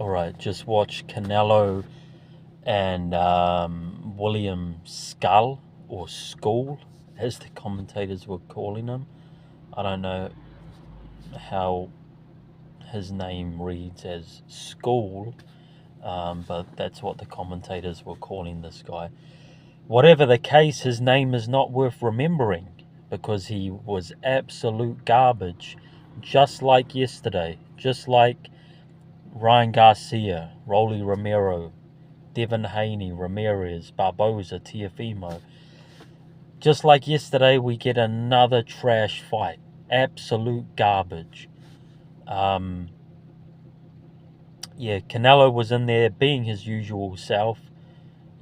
Alright, just watch Canelo and William Scull, or Skull, as the commentators were calling him. I don't know how his name reads as Skull, but that's what the commentators were calling this guy. Whatever the case, his name is not worth remembering because he was absolute garbage, just like yesterday, just like Ryan Garcia, Rolly Romero, Devin Haney, Ramirez, Barboza, Tiafimo. Just like yesterday, we get another trash fight. Absolute garbage. Canelo was in there being his usual self.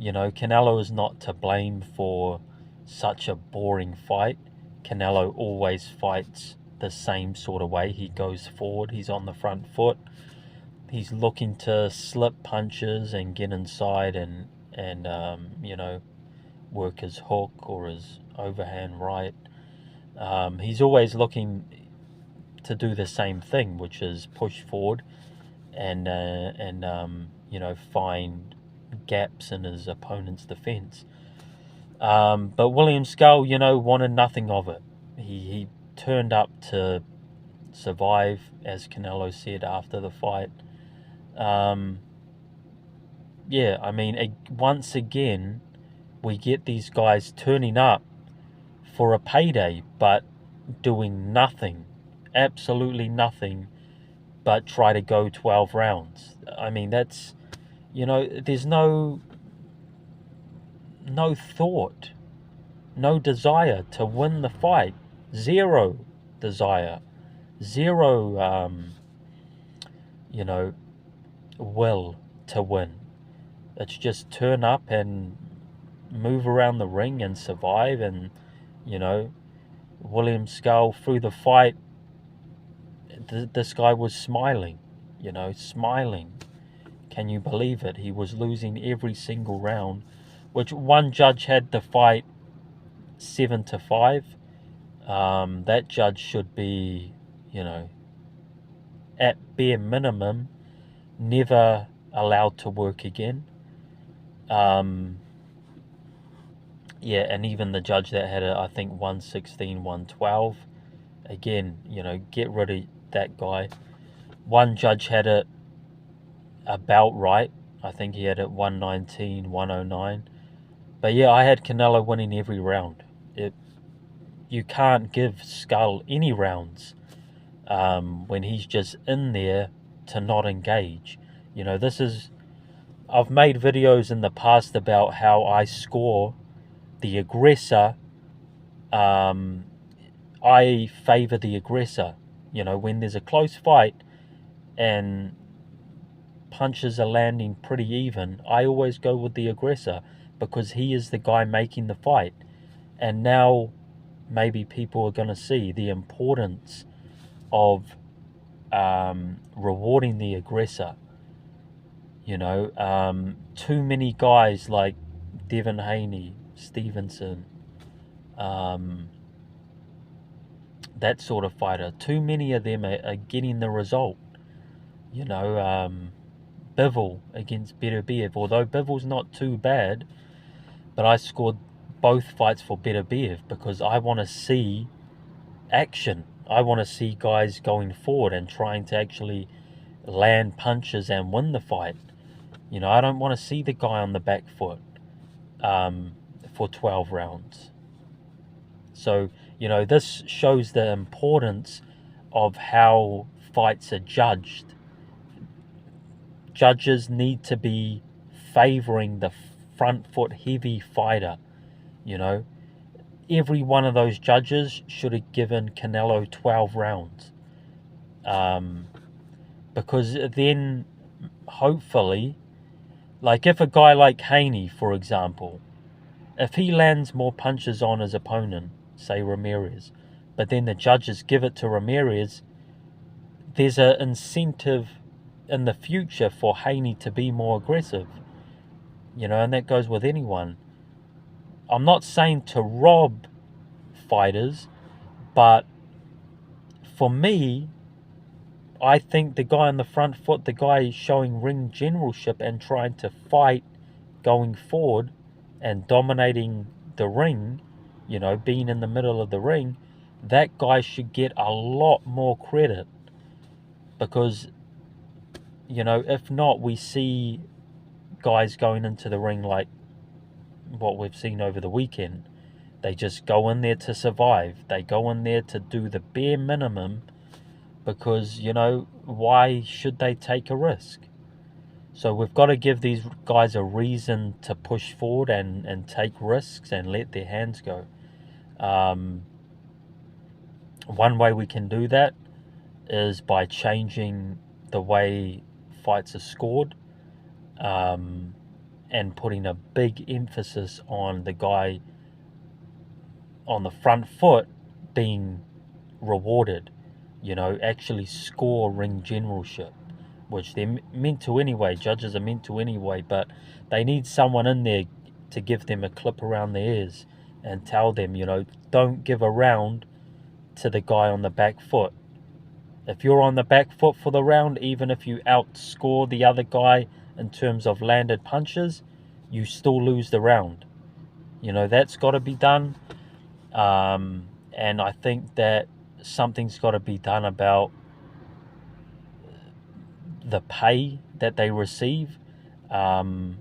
Canelo is not to blame for such a boring fight. Canelo always fights the same sort of way. He goes forward, he's on the front foot. He's looking to slip punches and get inside and work his hook or his overhand right. He's always looking to do the same thing, which is push forward and find gaps in his opponent's defense. But William Scull, wanted nothing of it. He turned up to survive, as Canelo said after the fight. Once again, we get these guys turning up for a payday, but doing nothing, absolutely nothing, but try to go 12 rounds. That's, there's no thought, no desire to win the fight, zero desire, zero, will to win. It's just turn up and move around the ring and survive. And William Scull, through the fight, this guy was smiling, smiling. Can you believe it? He was losing every single round, which one judge had the fight 7-5. That judge should be, at bare minimum, never allowed to work again. And even the judge that had it, I think 116, 112. Again, get rid of that guy. One judge had it about right. I think he had it 119, 109. But yeah, I had Canelo winning every round. You can't give Scull any rounds when he's just in there to not engage. I've made videos in the past about how I score the aggressor. I favor the aggressor. When there's a close fight and punches are landing pretty even, I always go with the aggressor because he is the guy making the fight. And now maybe people are going to see the importance of rewarding the aggressor. Too many guys like Devin Haney, Stevenson, that sort of fighter, too many of them are getting the result. Bivol against Beterbiev, although Bivol's not too bad, but I scored both fights for Beterbiev because I want to see action. I want to see guys going forward and trying to actually land punches and win the fight. I don't want to see the guy on the back foot for 12 rounds. So, this shows the importance of how fights are judged. Judges need to be favoring the front foot heavy fighter. Every one of those judges should have given Canelo 12 rounds. Because then, hopefully, like if a guy like Haney, for example, if he lands more punches on his opponent, say Ramirez, but then the judges give it to Ramirez, there's an incentive in the future for Haney to be more aggressive. And that goes with anyone. I'm not saying to rob fighters, but for me, I think the guy on the front foot, the guy showing ring generalship and trying to fight going forward and dominating the ring, being in the middle of the ring, that guy should get a lot more credit. Because, if not, we see guys going into the ring like what we've seen over the weekend. They just go in there to survive. They go in there to do the bare minimum because, why should they take a risk? So we've got to give these guys a reason to push forward and take risks and let their hands go. One way we can do that is by changing the way fights are scored, and putting a big emphasis on the guy on the front foot being rewarded, actually score ring generalship, which they're meant to anyway. Judges are meant to anyway, but they need someone in there to give them a clip around the ears and tell them, don't give a round to the guy on the back foot. If you're on the back foot for the round, even if you outscore the other guy in terms of landed punches, you still lose the round. That's got to be done. And I think that something's got to be done about the pay that they receive. I've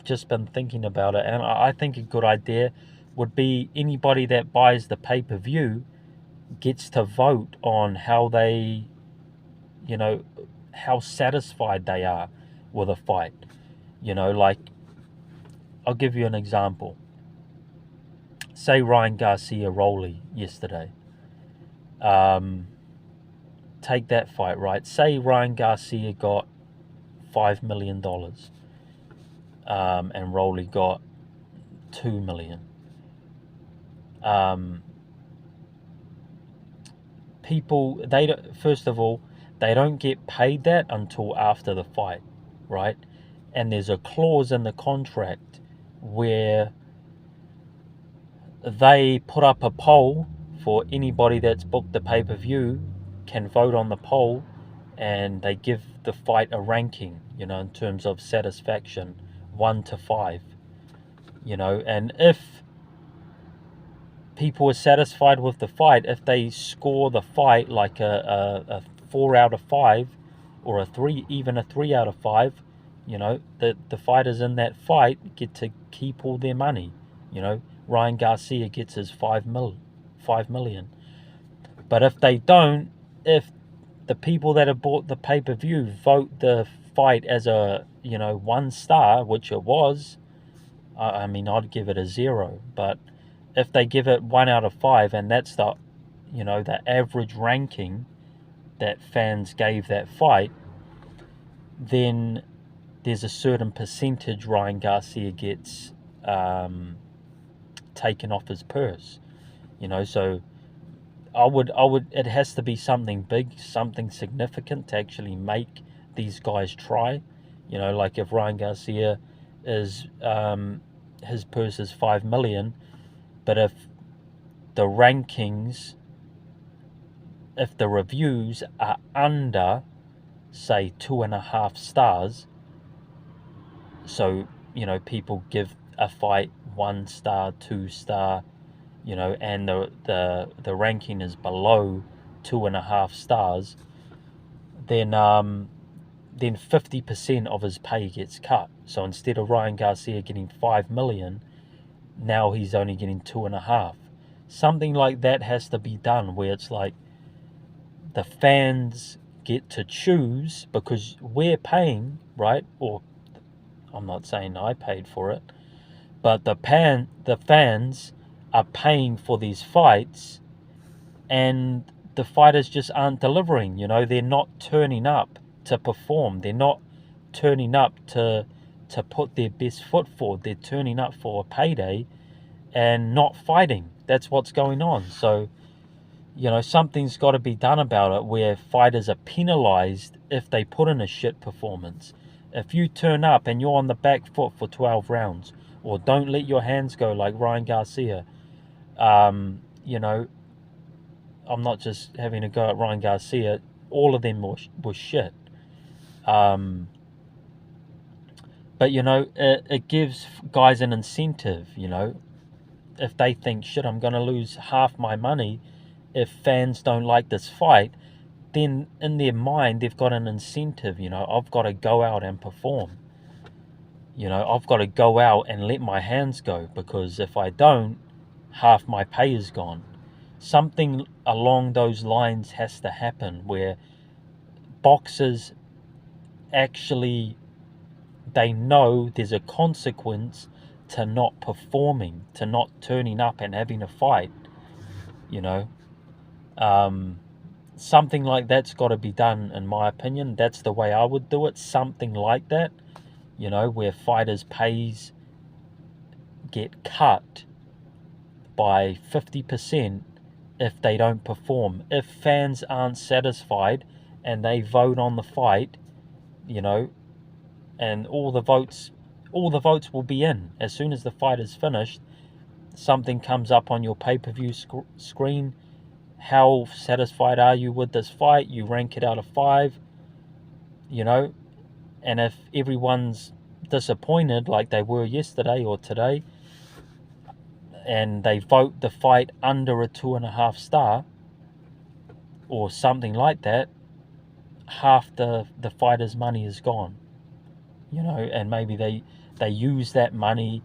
just been thinking about it, and I think a good idea would be anybody that buys the pay-per-view gets to vote on how they, how satisfied they are with a fight. Like, I'll give you an example. Say Ryan Garcia Rolly yesterday. Take that fight, right? Say Ryan Garcia got $5 million, and Rolly got $2 million. People, first of all, they don't get paid that until after the fight, right? And there's a clause in the contract where they put up a poll for anybody that's booked the pay-per-view can vote on the poll, and they give the fight a ranking, in terms of satisfaction, 1 to 5, and if people are satisfied with the fight, if they score the fight like a 4 out of 5 or a 3, even a 3 out of 5, the fighters in that fight get to keep all their money. Ryan Garcia gets his $5 million. But if they don't, if the people that have bought the pay-per-view vote the fight as a 1 star, which it was, I'd give it a 0. But if they give it 1 out of 5, and that's the average ranking that fans gave that fight, then there's a certain percentage Ryan Garcia gets taken off his purse. So I would it has to be something big, something significant to actually make these guys try. Like if Ryan Garcia is his purse is $5 million, but if the rankings, if the reviews are under, say, 2.5 stars, so people give a fight 1 star, 2 star, and the ranking is below 2.5 stars, then 50% of his pay gets cut. So instead of Ryan Garcia getting $5 million, now he's only getting 2.5. Something like that has to be done, where it's like the fans get to choose, because we're paying, right? Or I'm not saying I paid for it, but the fans are paying for these fights, and the fighters just aren't delivering. They're not turning up to perform. They're not turning up to put their best foot forward. They're turning up for a payday and not fighting. That's what's going on. So, something's got to be done about it, where fighters are penalized if they put in a shit performance. If you turn up and you're on the back foot for 12 rounds, or don't let your hands go like Ryan Garcia, I'm not just having a go at Ryan Garcia. all of them were shit. But it gives guys an incentive. If they think, shit, I'm going to lose half my money if fans don't like this fight, then in their mind they've got an incentive. I've got to go out and perform. I've got to go out and let my hands go, because if I don't, half my pay is gone. Something along those lines has to happen, where boxers actually, they know there's a consequence to not performing, to not turning up and having a fight. Something like that's got to be done, in my opinion. That's the way I would do it. Something like that, where fighters' pays get cut by 50% if they don't perform. If fans aren't satisfied and they vote on the fight, and all the votes will be in. As soon as the fight is finished, something comes up on your pay-per-view screen. How satisfied are you with this fight? You rank it out of 5, and if everyone's disappointed like they were yesterday or today, and they vote the fight under a 2.5 star or something like that, half the fighter's money is gone. And maybe they use that money.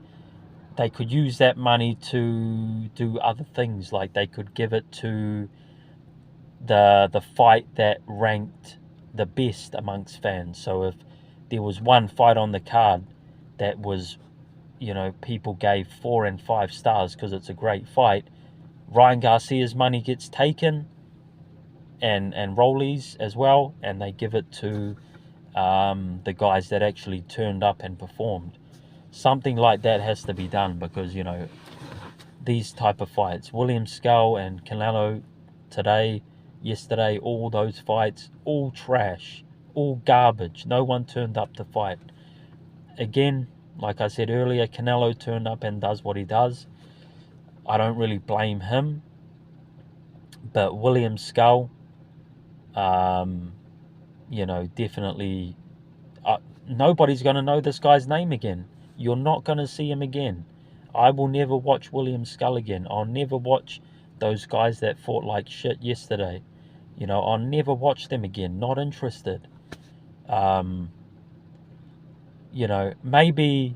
They could use that money to do other things, like they could give it to the fight that ranked the best amongst fans. So if there was one fight on the card that was, people gave 4 and 5 stars because it's a great fight, Ryan Garcia's money gets taken, and Rolly's as well, and they give it to the guys that actually turned up and performed. Something like that has to be done, because these type of fights, William Scull and Canelo yesterday, all those fights, all trash, all garbage. No one turned up to fight. Again, like I said earlier, Canelo turned up and does what he does. I don't really blame him. But William Scull, definitely, nobody's going to know this guy's name again. You're not going to see him again. I will never watch William Scull again. I'll never watch those guys that fought like shit yesterday. I'll never watch them again. Not interested. Maybe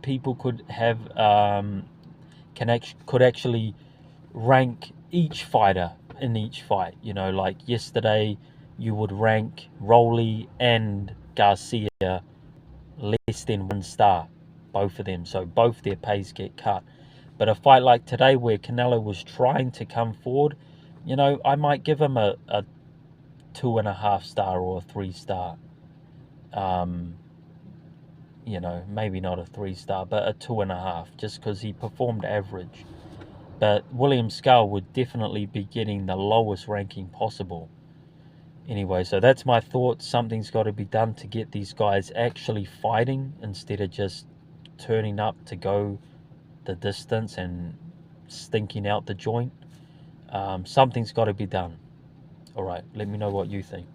people could have could actually rank each fighter in each fight. Like yesterday, you would rank Rolly and Garcia less than 1 star, both of them. So both their pays get cut. But a fight like today, where Canelo was trying to come forward, I might give him a 2.5 star or a 3 star. Maybe not a 3 star, but a 2.5, just because he performed average. But William Scull would definitely be getting the lowest ranking possible. Anyway, so that's my thoughts. Something's got to be done to get these guys actually fighting, instead of just turning up to go the distance and stinking out the joint. Something's got to be done. All right, let me know what you think.